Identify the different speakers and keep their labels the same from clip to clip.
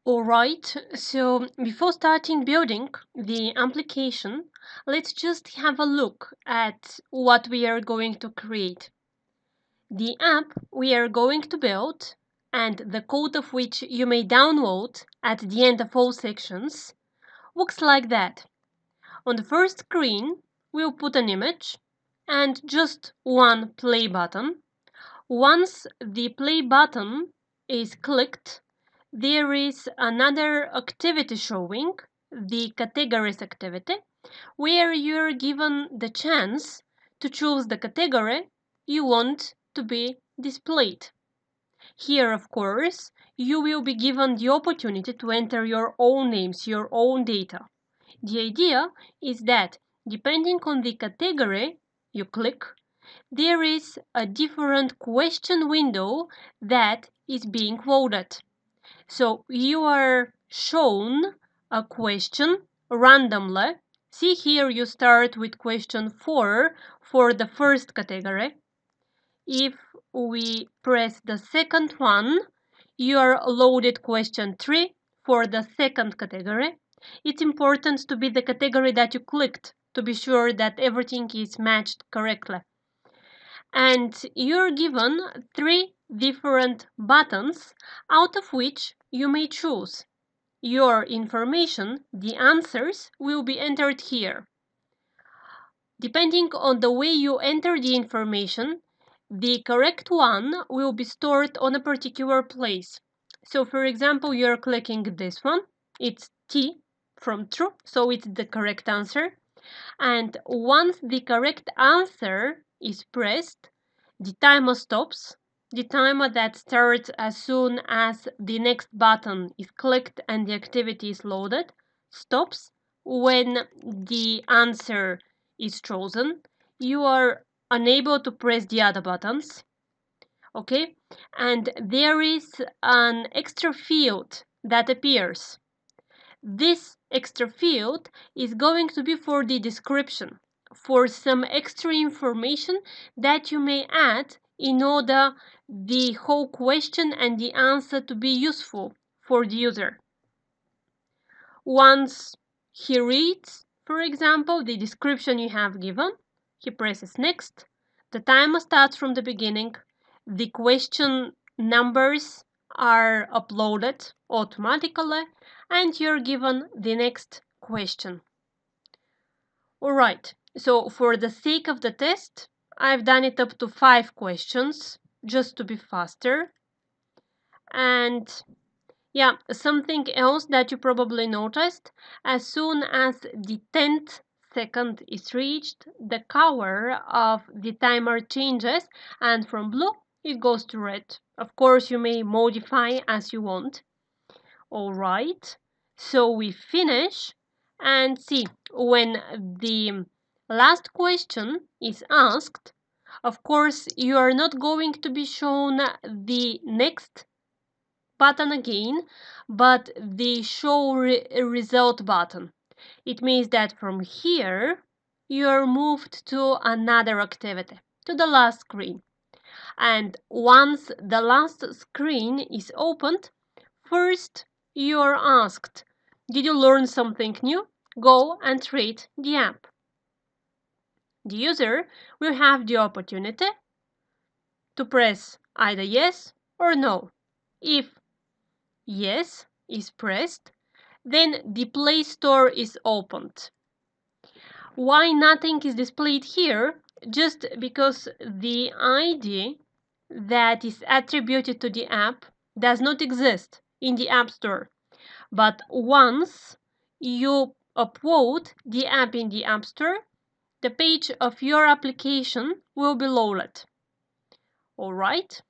Speaker 1: Alright, so before starting building the application, let's just have a look at what we are going to create. The app we are going to build, and the code of which you may download at the end of all sections, looks like that. On the first screen, we'll put an image and just one play button. Once the play button is clicked, there is another activity showing, the categories activity, where you're given the chance to choose the category you want to be displayed. Here, of course, you will be given the opportunity to enter your own names, your own data. The idea is that depending on the category you click, there is a different question window that is being loaded. So you are shown a question randomly. See here you start with question 4 for the first category. If we press the second one, you are loaded question 3 for the second category. It's important to be the category that you clicked to be sure that everything is matched correctly. And you're given 3 different buttons out of which you may choose. Your information, the answers, will be entered here. Depending on the way you enter the information, the correct one will be stored on a particular place. So for example, you're clicking this one. It's T from true, so it's the correct answer. And once the correct answer is pressed, the timer stops. The timer that starts as soon as the next button is clicked and the activity is loaded stops when the answer is chosen. You are unable to press the other buttons. Okay, and there is an extra field that appears. This extra field is going to be for the description, for some extra information that you may add in order the whole question and the answer to be useful for the user. Once he reads, for example, the description you have given, he presses next, the timer starts from the beginning, the question numbers are uploaded automatically, and you're given the next question. Alright, so for the sake of the test, I've done it up to 5 questions, just to be faster. And yeah, something else that you probably noticed, as soon as the 10th second is reached, the color of the timer changes, and from blue it goes to red. Of course, you may modify as you want. Alright, so we finish and see when the last question is asked. Of course, you are not going to be shown the next button again, but the show result button. It means that from here you are moved to another activity, to the last screen. And once the last screen is opened, first you are asked, did you learn something new? Go and rate the app. The user will have the opportunity to press either yes or no. If yes is pressed, then the Play Store is opened. Why nothing is displayed here? Just because the ID that is attributed to the app does not exist in the App Store. But once you upload the app in the App Store, the page of your application will be loaded. Alright?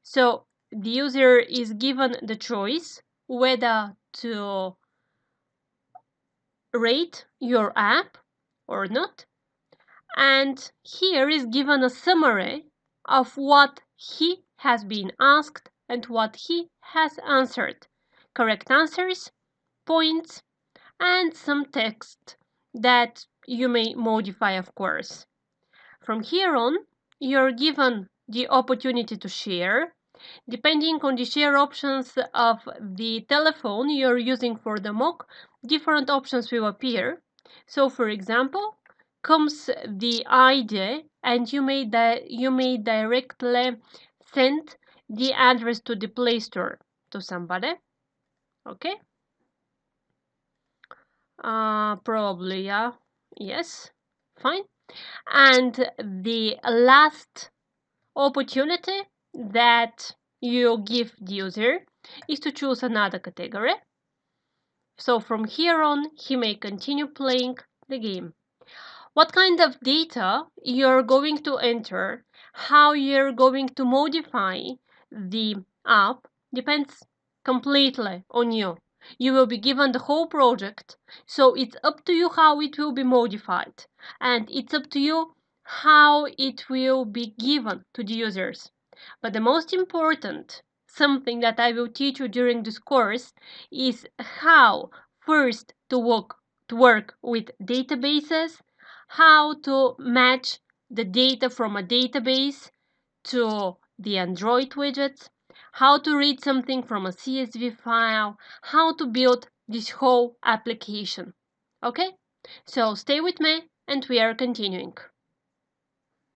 Speaker 1: So the user is given the choice whether to rate your app or not. And here is given a summary of what he has been asked and what he has answered. Correct answers, points, and some text that you may modify, of course. From here on, you're given the opportunity to share. Depending on the share options of the telephone you're using for the mock, different options will appear. So for example, comes the ID, and you may directly send the address to the Play Store to somebody. Okay? Probably, yeah. Yes. Fine. And the last opportunity that you give the user is to choose another category. So from here on, he may continue playing the game. What kind of data you're going to enter, how you're going to modify the app depends completely on you. You will be given the whole project, so it's up to you how it will be modified, and it's up to you how it will be given to the users. But the most important something that I will teach you during this course is how first to work with databases, how to match the data from a database to the Android widgets, how to read something from a CSV file, how to build this whole application. Okay? So stay with me and we are continuing.